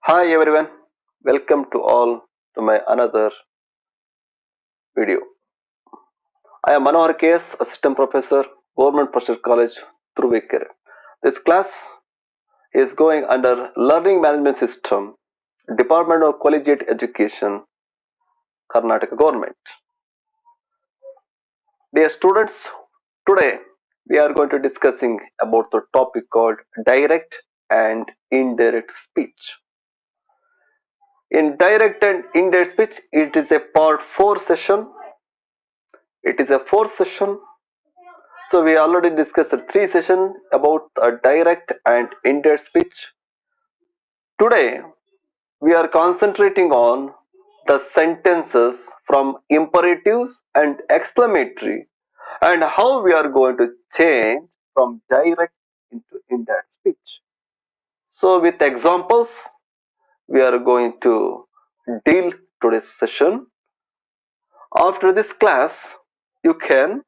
Hi everyone, welcome to all to my another video. I am Manohar KS, Assistant Professor, Government Professional College, Thuruvekere. This class is going under Learning Management System, Department of Collegiate Education, Karnataka Government. Dear students, today we are going to discussing about the topic called direct and indirect speech. In direct and indirect speech, it is a part 4 session. It is a fourth session. So we already discussed three sessions about direct and indirect speech. Today we are concentrating on the sentences from imperatives and exclamatory and how we are going to change from direct into indirect speech. So with examples we are going to deal today's session. After this class you can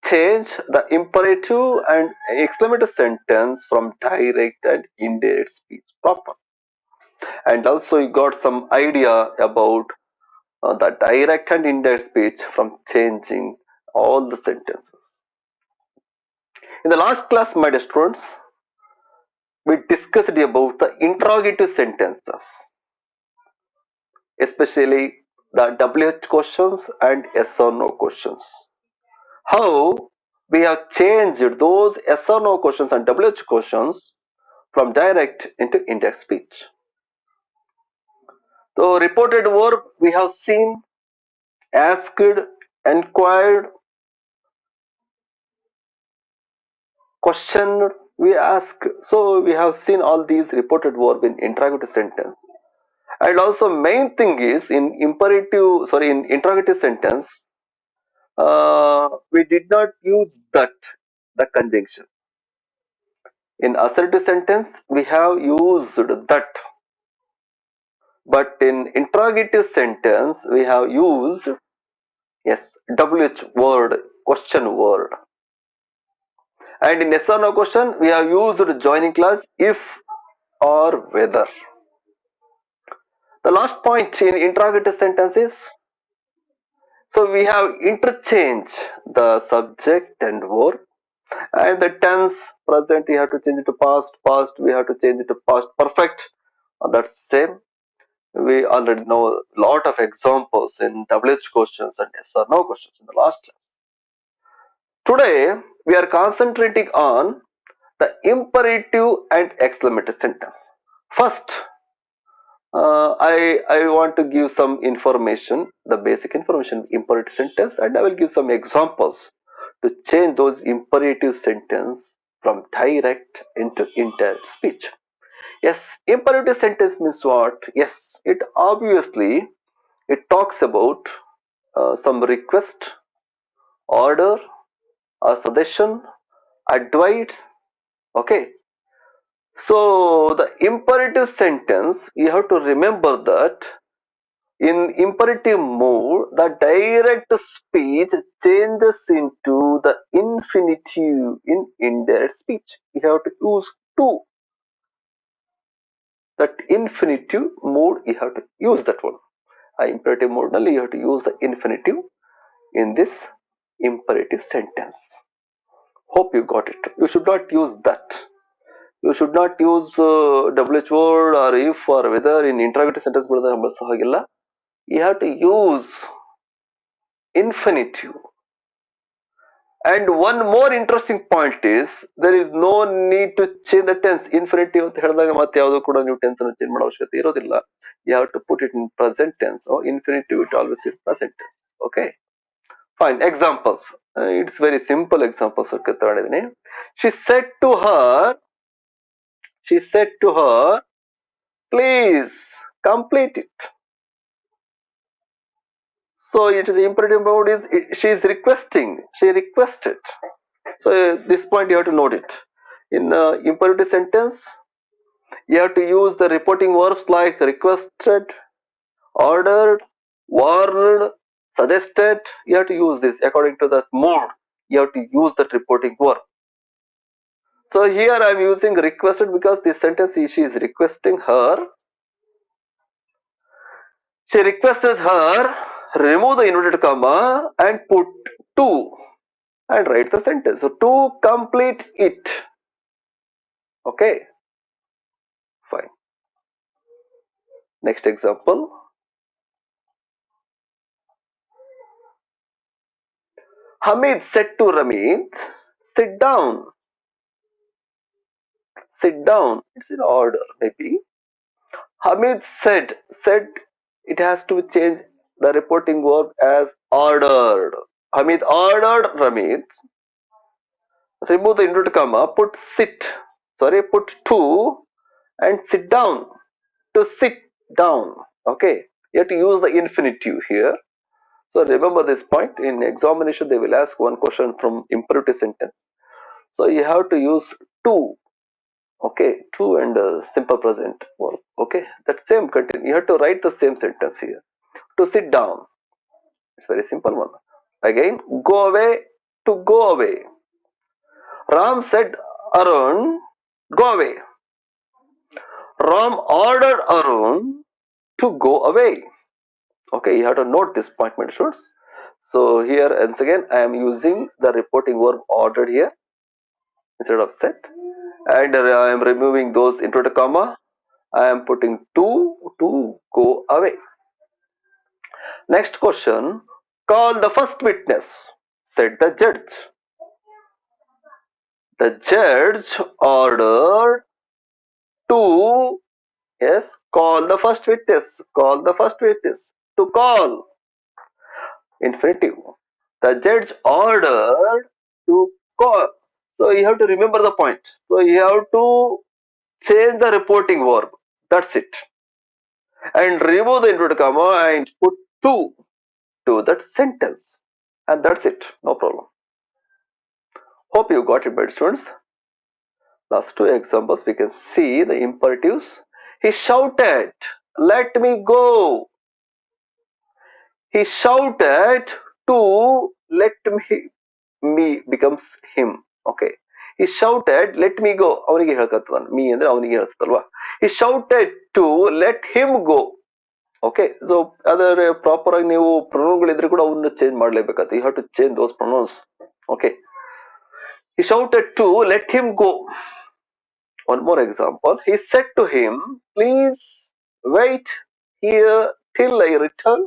change the imperative and exclamative sentence from direct and indirect speech proper. And also you got some idea about the direct and indirect speech from changing all the sentences. In the last class, my dear students, we discussed about the interrogative sentences, especially the WH questions and yes or no questions. How we have changed those yes or no questions and WH questions from direct into indirect speech. So reported verb we have seen, asked, enquired, questioned, we ask. So we have seen all these reported verb in interrogative sentence. And also main thing is in in interrogative sentence, we did not use that, the conjunction. In assertive sentence, we have used that. But in interrogative sentence, we have used yes, WH word, question word. And in yes or no question, we have used joining clause if or whether. The last point in interrogative sentence is, so we have interchanged the subject and verb, and the tense present we have to change it to past, past we have to change it to past perfect. That's same. We already know a lot of examples in WH questions and yes or no questions in the last class. Today we are concentrating on the imperative and exclamative sentence. First, I want to give some information, the basic information, imperative sentence, and I will give some examples to change those imperative sentence from direct into indirect speech. Yes, imperative sentence means what? Yes, it obviously it talks about some request, order, or suggestion, advice. Okay, so the imperative sentence you have to remember that in imperative mood, the direct speech changes into the infinitive in indirect speech. You have to use to. That infinitive mode, you have to use that one. Imperative mode, you have to use the infinitive in this imperative sentence. Hope you got it. You should not use that. You should not use WH word or if or whether in interrogative sentence. You have to use infinitive. And one more interesting point is there is no need to change the tense. Infinitive ಅಂತ ಹೇಳಿದಾಗ ಮತ್ತೆ ಯಾವುದು ಕೂಡ ನೀವು tense ಅನ್ನು change ಮಾಡೋ ಅವಶ್ಯಕತೆ ಇರೋದಿಲ್ಲ. You have to put it in present tense or infinitive it always in present tense. Okay, fine. Examples. It's very simple examples. She said to her, she said to her, please complete it. So it is imperative mode is she is requesting. She requested. So this point you have to note it. In imperative sentence, you have to use the reporting verbs like requested, ordered, warned, suggested. You have to use this according to that mode. You have to use that reporting verb. So here I am using requested because this sentence she is requesting her. She requested her, remove the inverted comma and put to and write the sentence. So to complete it. Okay, fine. Next example. Hamid said to Ramit, sit down, sit down. It's in order, maybe. Hamid said it has to change the reporting verb as ordered. Hamid ordered Ramit, remove the inverted comma, put to and sit down. To sit down. Okay. You have to use the infinitive here. So remember this point. In examination, they will ask one question from imperative sentence. So you have to use to. Okay, to and simple present verb. Okay, that same continue. You have to write the same sentence here. To sit down. It's very simple one. Again, go away. To go away. Ram said, Arun, go away. Ram ordered Arun to go away. Okay, you have to note this point, my students. So here once again I am using the reporting verb ordered here instead of set, and I am removing those inverted comma. I am putting to go away. Next question. Call the first witness, said the judge. The judge ordered to, yes, call the first witness. Call the first witness. To call. Infinitive. The judge ordered to call. So you have to remember the point. So you have to change the reporting verb. That's it. And remove the inverted comma and put to that sentence. And that's it. No problem. Hope you got it, my students. Last two examples we can see the imperatives. He shouted, let me go. He shouted to let me becomes him. Okay. He shouted, let me go. ಅವನಿಗೆ ಹೇಳ್ಕತ್ತದ me ಅಂದ್ರೆ ಅವನಿಗೆ ಹೇಳ್ತಲ್ವಾ. He shouted to let him go. Okay so ಅದರ proper ಆಗಿ ನೀವು ಪ್ರೊನೌನ್ಗಳಿದ್ರೆ ಕೂಡ ಅವನ್ನ ಚೇಂಜ್ ಮಾಡಲೇಬೇಕಾಗುತ್ತೆ. You have to change those pronouns. Okay. He shouted to let him go. One more example. He said to him, please wait here till I return.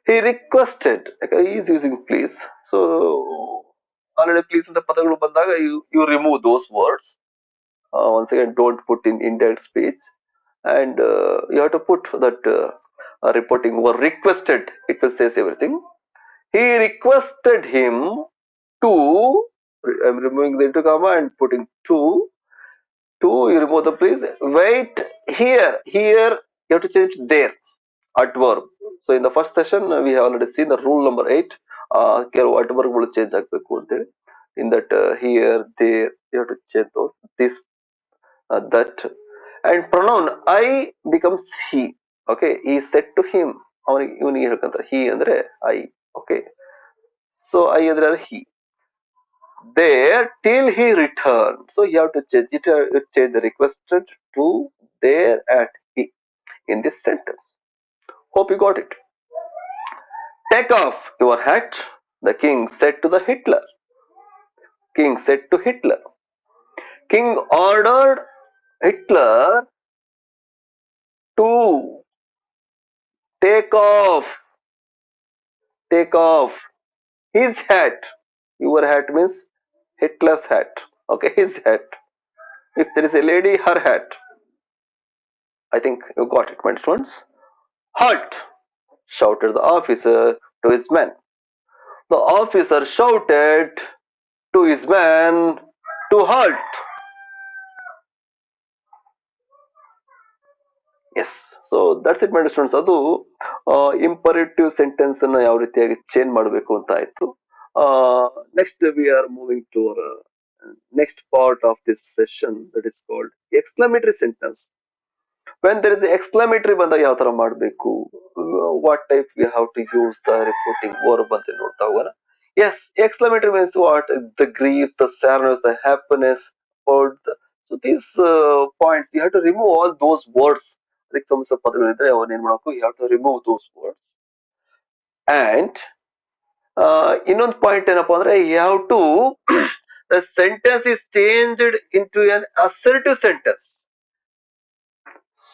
He requested. He is using please. So already please in the ಪದಗಳು ಬಂದಾಗ you remove those words. Once again, don't put in indirect speech, and you have to put that reporting or requested. It will says everything. He requested him to. I'm removing the into comma and putting to. To you remove the please. Wait here. Here you have to change there. Adverb. So in the first session we have already seen the rule number 8. ಕೆಲವು adverbಗಳು change ಆಗಬೇಕು ಅಂತ ಹೇಳಿ. In that here, there, you have to change those. This, that, and pronoun I becomes he. Okay, he said to him. ಇವನಿಗೆ ಹೇಳ್ಕಂತಾರೆ he ಅಂದ್ರೆ I. Okay, so I ಅಂದ್ರೆ he. There till he returned. So you have to change it. Change the requested to there and he in this sentence. Hope you got it. Take off your hat, the king said to the Hitler. King said to Hitler. King ordered Hitler to take off his hat. Your hat means Hitler's hat. Okay, his hat. If there is a lady, her hat. I think you got it, my friends. Halt! Shouted the officer to his men. The officer shouted to his man to halt. Yes so that's it my students. ಅದು imperative sentence ಅನ್ನ ಯಾವ ರೀತಿಯಾಗಿ change ಮಾಡಬೇಕು ಅಂತ ಆಯ್ತು. Next we are moving to next part of this session that is called exclamatory sentence. When there is exclamatory ಬಂದಾಗ ಯಾವ ತರ ಮಾಡಬೇಕು, what type we have to use the reporting verb ಅಂತ ನೋಡ್ತಾ ಹೋಗೋಣ. Yes, exclamatory means what? The grief, the sadness, the happiness, or the, so these points you have to remove all those words. ಅದಕ್ಕೆ ಸಂಬಂಧಿಸಿದ ಪದಗಳಿದ್ರೆ ಅವನ್ನ ಏನ್ ಮಾಡಬೇಕು? You have to remove those words. And ಇನ್ನೊಂದು point ಏನಪ್ಪಾ ಅಂದ್ರೆ you have to the sentence is changed into an assertive sentence.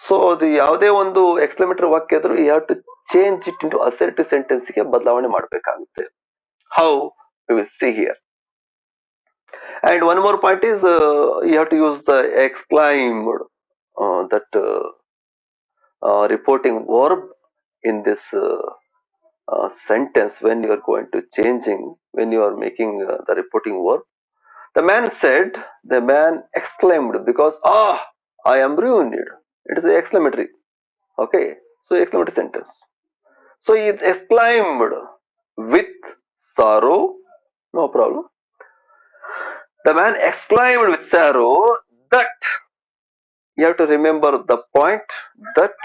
So ಅದು ಯಾವುದೇ ಒಂದು ಎಕ್ಸ್ಕ್ಲಮೇಟರಿ ವಾಕ್ಯ ಇದ್ರೂ you have to change it into assertive sentence ಗೆ ಬದಲಾವಣೆ ಮಾಡಬೇಕಾಗುತ್ತೆ. How? We will see here. And one more point is you have to use the exclaim that reporting verb in this sentence when you are going to changing when you are making the reporting verb. The man said, the man exclaimed because I am ruined. It is exclamatory. Okay, so exclamatory sentence. So he exclaimed with sorrow, no problem. The man exclaimed with sorrow that you have to remember the point that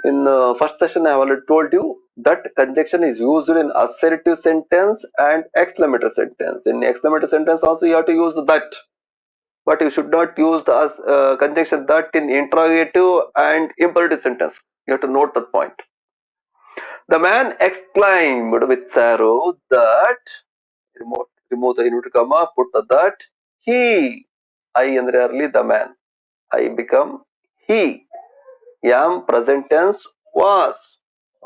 in first session I have already told you that conjunction is used in assertive sentence and exclamatory sentence. In exclamatory sentence also you have to use that, but you should not use the conjunction that in interrogative and imperative sentence. You have to note that point. The man exclaimed with sorrow that remove the inverted comma, put the that he I ಅಂದ್ರೆ early the man I become he am present tense was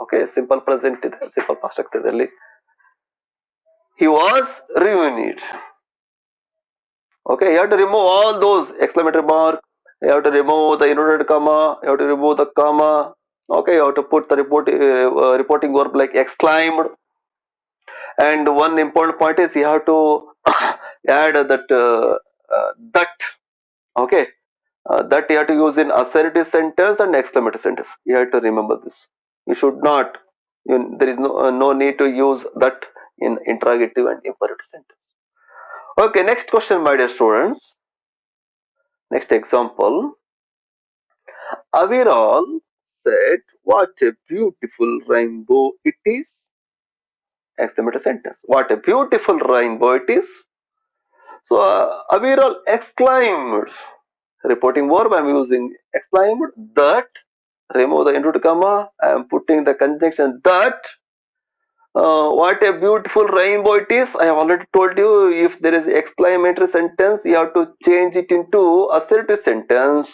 okay simple present ಇದೆ simple past ಆಗ್ತಿದೆ ಅಲ್ಲಿ he was reunited. Okay, you have to remove all those exclamatory mark, you have to remove the inverted comma, you have to remove the comma. Okay, you have to put the reporting verb like exclaimed. And one important point is you have to add that okay that you have to use in assertive sentence and exclamatory sentence. You have to remember this. You should not. There is no need to use that in interrogative and imperative sentence. Okay, next question, my dear students. Next example. Aviral said, "What a beautiful rainbow it is!" Exclamatory sentence. What a beautiful rainbow it is! So Aviral exclaimed. Reporting verb, I am using exclaimed that. Remove the inverted comma. I am putting the conjunction that. What a beautiful rainbow it is. I have already told you if there is exclamatory sentence, you have to change it into assertive sentence.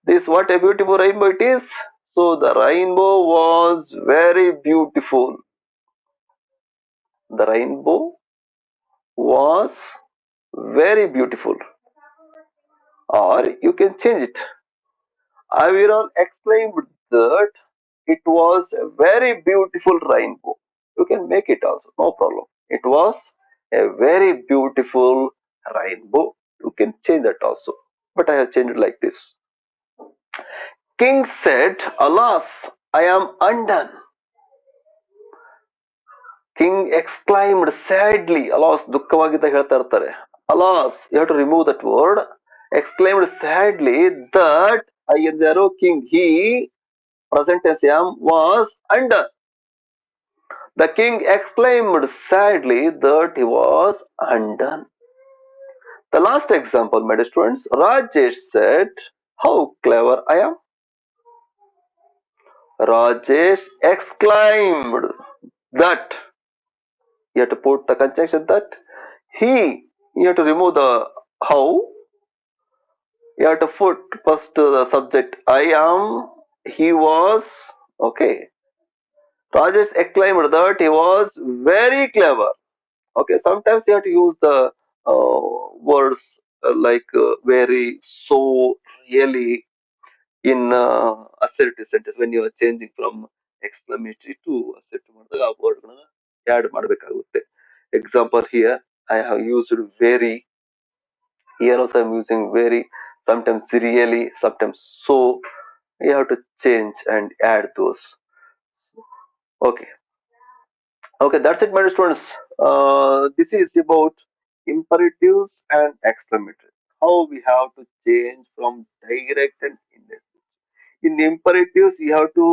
This what a beautiful rainbow it is. So the rainbow was very beautiful. The rainbow was very beautiful. Or you can change it. Aviral exclaimed that it was a very beautiful rainbow. You can make it also, no problem. It was a very beautiful rainbow. You can change that also. But I have changed it like this. King said, "Alas, I am undone." King exclaimed sadly. Alas, ದುಃಖವಾಗಿದ್ದ ಹೇಳ್ತಾ ಇರ್ತಾರೆ. Alas, you have to remove that word. Exclaimed sadly that I ಎಂದರು king, he present tense am was undone. The king exclaimed sadly that he was undone. The last example, my dear students, Rajesh said, "How clever I am." Rajesh exclaimed that. You have to put the conjunction that. You have to remove the how. You have to put first the subject I am, he was, okay. Rajesh exclaimed that he was very clever. Okay, sometimes you have to use the words like very, so, really in assertive sentence when you are changing from exclamatory to assertive ಮಾಡಿದಾಗ ಆ ವರ್ಡ್ಗಳನ್ನ add ಮಾಡಬೇಕಾಗುತ್ತೆ. Example here, I have used very. Here also I am using very. Sometimes really, sometimes so. You have to change and add those. Okay. Okay, that's it, my dear students. This is about imperatives and exclamatory. How we have to change from direct and indirect. In imperatives, you have to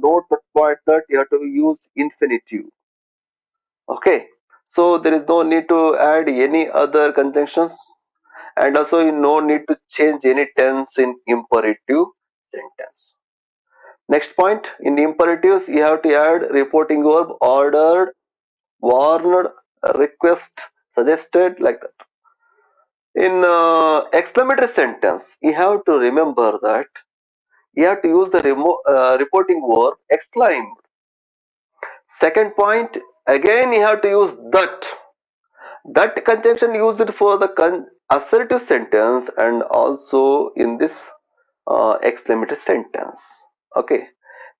note the point that you have to use infinitive. Okay. So there is no need to add any other conjunctions, and also you no need to change any tense in imperative sentence. Next point, in imperatives you have to add reporting verb ordered, warned, request, suggested, like that. In exclamatory sentence, you have to remember that you have to use the reporting verb exclaim. Second point, again you have to use that. That conjunction used for the assertive sentence and also in this exclamatory sentence. Okay.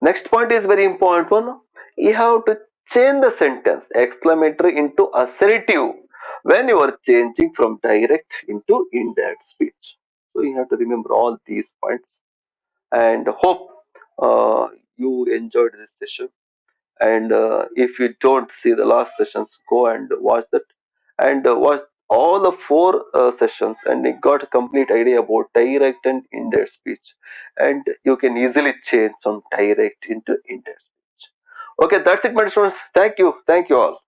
Next point is very important one. You have to change the sentence exclamatory into assertive when you are changing from direct into indirect speech. So you have to remember all these points and hope you enjoyed this session. And if you don't see the last sessions, go and watch that and watch all the four sessions and you got a complete idea about direct and indirect speech, and you can easily change from direct into indirect speech. Okay, that's it, my students. Thank you all.